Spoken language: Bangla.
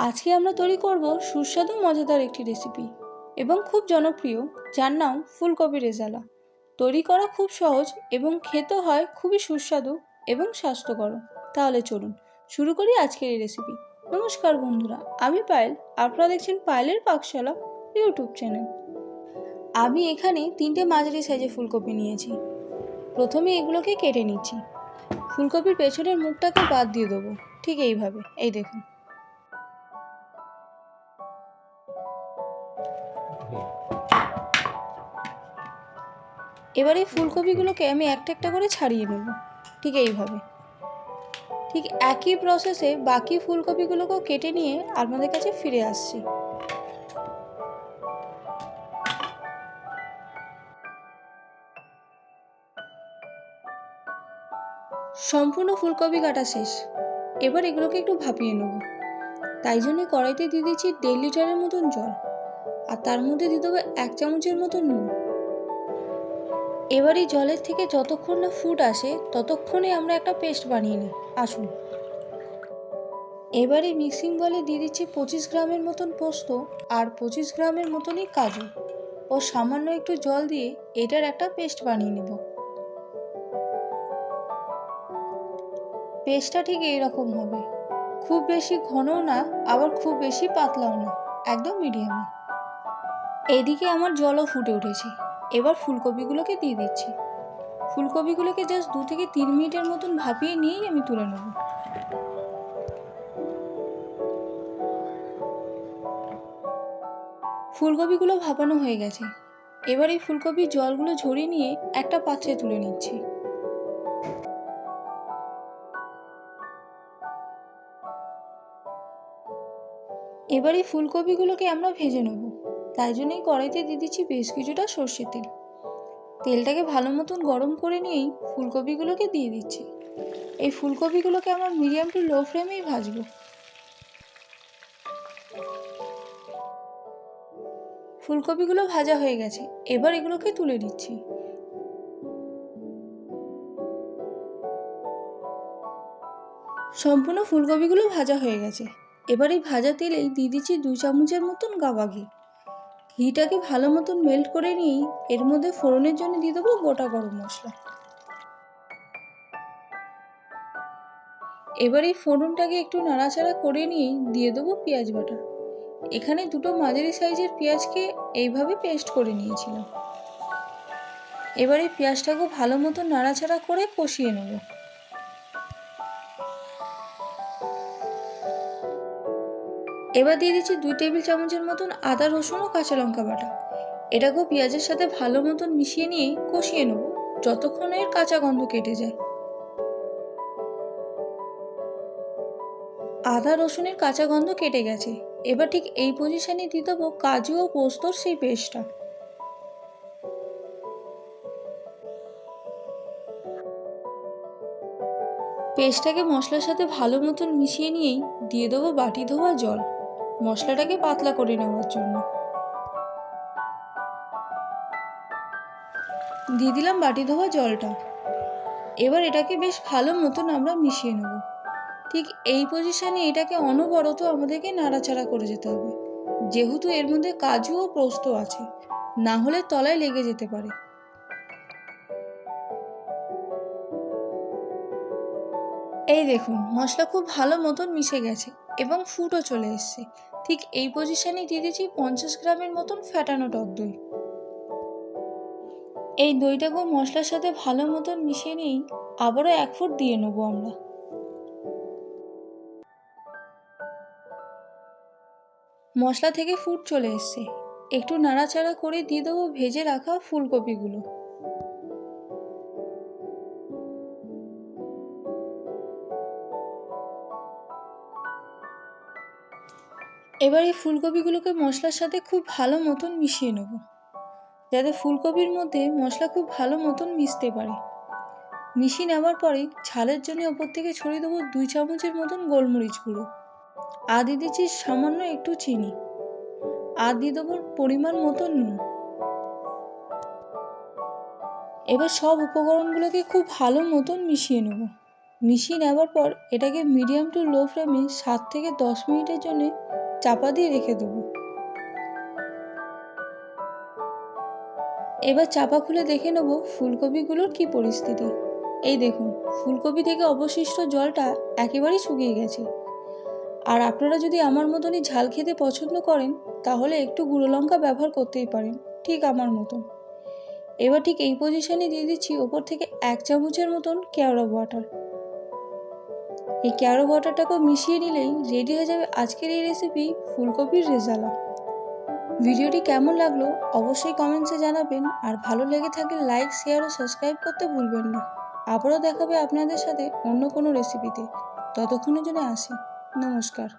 আজকে আমরা তৈরি করব সুস্বাদু মজাদার একটি রেসিপি এবং খুব জনপ্রিয়, যার নাম ফুলকপি রেজালা। তৈরি করা খুব সহজ এবং খেতে হয় খুবই সুস্বাদু এবং স্বাস্থ্যকর। তাহলে চলুন শুরু করি আজকের এই রেসিপি। নমস্কার বন্ধুরা, আমি পায়েল। আপনারা দেখছেন পায়েলের পাকশালা ইউটিউব চ্যানেল। আমি এখানে 3টে মাঝারি সাইজের ফুলকপি নিয়েছি। প্রথমে এগুলোকে কেটে নিচ্ছি। ফুলকপির পেছনের মুখটাকে বাদ দিয়ে দেবো, ঠিক এইভাবে। এই দেখুন। এবার এই ফুলকপিগুলোকে আমি একটা একটা করে ছাড়িয়ে নেব, ঠিক এইভাবে। ঠিক একই প্রসেসে বাকি ফুলকপিগুলোকেও কেটে নিয়ে আপনাদের কাছে ফিরে আসছি। সম্পূর্ণ ফুলকপি কাটা শেষ। এবার এগুলোকে একটু ভাপিয়ে নেব। তাই জন্য কড়াইতে দিয়ে দিচ্ছি 1.5 লিটারের মতন জল, আর তার মধ্যে দিয়ে দেবো 1 চামচের মতন নুন। এবার এই জলের থেকে যতক্ষণ না ফুট আসে ততক্ষণে আমরা একটা পেস্ট বানিয়ে নিই। আসুন। এবার এই মিক্সিং বলে দিয়ে দিচ্ছি 25 গ্রামের মতন পোস্ত আর 25 গ্রামের মতনই কাজু ও সামান্য একটু জল দিয়ে এটার একটা পেস্ট বানিয়ে নেব। পেস্টটা ঠিক এইরকম হবে, খুব বেশি ঘনও না আবার খুব বেশি পাতলাও না, একদম মিডিয়ামে। এদিকে আমার জলও ফুটে উঠেছে। এবার ফুলকপিগুলোকে দিয়ে দিচ্ছি। ফুলকপিগুলোকে জাস্ট 2 থেকে 3 মিনিটের মতন ভাপিয়ে নিয়েই আমি তুলে নেব। ফুলকপিগুলো ভাপানো হয়ে গেছে। এবার এই ফুলকপির জলগুলো ঝরিয়ে নিয়ে একটা পাত্রে তুলে নিচ্ছি। এবার এই ফুলকপিগুলোকে আমরা ভেজে নেব। তাই জন্যই কড়াইতে দিয়ে দিচ্ছি বেশ কিছুটা সর্ষের তেল। তেলটাকে ভালো মতন গরম করে নিয়েই ফুলকপিগুলোকে দিয়ে দিচ্ছি। এই ফুলকপিগুলোকে আমরা মিডিয়াম টু লো ফ্লেমেই ভাজবো। ফুলকপিগুলো ভাজা হয়ে গেছে। এবার এগুলোকে তুলে নিচ্ছি। সম্পূর্ণ ফুলকপিগুলো ভাজা হয়ে গেছে। এবার এই ভাজা তেলেই দিয়ে দিচ্ছি 2 চামচের মতন গাওয়া ঘি। ঘিটাকে ভালো মতন মেল্ট করে নিয়েই এর মধ্যে ফোড়নের জন্য দিয়ে দেবো গোটা গরম মশলা। এবার এই ফোড়নটাকে একটু নাড়াচাড়া করে নিয়েই দিয়ে দেবো পেঁয়াজ বাটা। এখানে 2টো মাঝারি সাইজের পেঁয়াজকে এইভাবে পেস্ট করে নিয়েছিলাম। এবার এই পেঁয়াজটাকে ভালো মতো নাড়াচাড়া করে কষিয়ে নেব। এবার দিয়ে দিচ্ছি 2 টেবিল চামচের মতন আদা রসুন ও কাঁচা লঙ্কা বাটা। এটাকেও পেঁয়াজের সাথে ভালো মতন মিশিয়ে নিয়ে কষিয়ে নেব যতক্ষণ এর কাঁচা গন্ধ কেটে যায়। আদা রসুনের কাঁচা গন্ধ কেটে গেছে। এবার ঠিক এই পজিশনে দিয়ে দেবো কাজু ও পোস্তর সেই পেস্টটা। পেস্টটাকে মশলার সাথে ভালো মতন মিশিয়ে নিয়েই দিয়ে দেবো বাটি ধোয়া জল, মশলাটাকে পাতলা করে নেওয়ার জন্য। দিয়ে দিলাম বাটি ধোয়া জলটা। এবার এটাকে বেশ ভালো মতন আমরা মিশিয়ে নেব। ঠিক এই পজিশনে এটাকে অনবরত আমাদেরকে নাড়াচাড়া করে যেতে হবে, যেহেতু এর মধ্যে কাজু ও পোস্ত আছে, না হলে তলায় লেগে যেতে পারে। এই দেখুন, মশলা খুব ভালো মতন মিশে গেছে এবং ফুটও চলে এসছে। ঠিক এই পজিশনে দিয়ে দিচ্ছি 50 গ্রামের মতন ফ্যাটানো টক দই। এই দইটাকেও মশলার সাথে ভালো মতন মিশিয়ে নিয়েই আবারও 1 ফুট দিয়ে নেবো আমরা। মশলা থেকে ফুট চলে এসছে। একটু নাড়াচাড়া করে দিয়ে দেবো ভেজে রাখা ফুলকপিগুলো। এবার এই ফুলকপিগুলোকে মশলার সাথে খুব ভালো মতন মিশিয়ে নেব, যাতে ফুলকপির মধ্যে মশলা খুব ভালো মতন মিশতে পারে। মিশিয়ে নেওয়ার পরে ঝালের জন্য ওপর থেকে ছড়িয়ে দেবো 2 চামচের মতন গোলমরিচ গুঁড়ো। আর দিয়ে দিচ্ছি সামান্য একটু চিনি। আর দিয়ে দেবো পরিমাণ মতন নুন। এবার সব উপকরণগুলোকে খুব ভালো মতন মিশিয়ে নেব। মিশিয়ে নেওয়ার পর এটাকে মিডিয়াম টু লো ফ্লেমে 7 থেকে 10 মিনিটের জন্য চাপা দিয়ে রেখে দেবো। এবার চাপা খুলে দেখে নেব ফুলকপিগুলোর কি পরিস্থিতি। এই দেখুন, ফুলকপি থেকে অবশিষ্ট জলটা একেবারেই শুকিয়ে গেছে। আর আপনারা যদি আমার মতনই ঝাল খেতে পছন্দ করেন তাহলে একটু গুঁড়ো লঙ্কা ব্যবহার করতেই পারেন, ঠিক আমার মতন। এবার ঠিক এই পজিশনে দিয়ে দিচ্ছি ওপর থেকে 1 চামচের মতন কেওড়া ওয়াটার। এই কেওড়া ওয়াটারটাকেও মিশিয়ে নিলেই রেডি হয়ে যাবে আজকের এই রেসিপি ফুলকপির রেজালা। ভিডিওটি কেমন লাগলো অবশ্যই কমেন্টসে জানাবেন, আর ভালো লেগে থাকলে লাইক, শেয়ার ও সাবস্ক্রাইব করতে ভুলবেন না। আবারও দেখাবে আপনাদের সাথে অন্য কোনো রেসিপিতে। ততক্ষণের জন্য আসি, নমস্কার।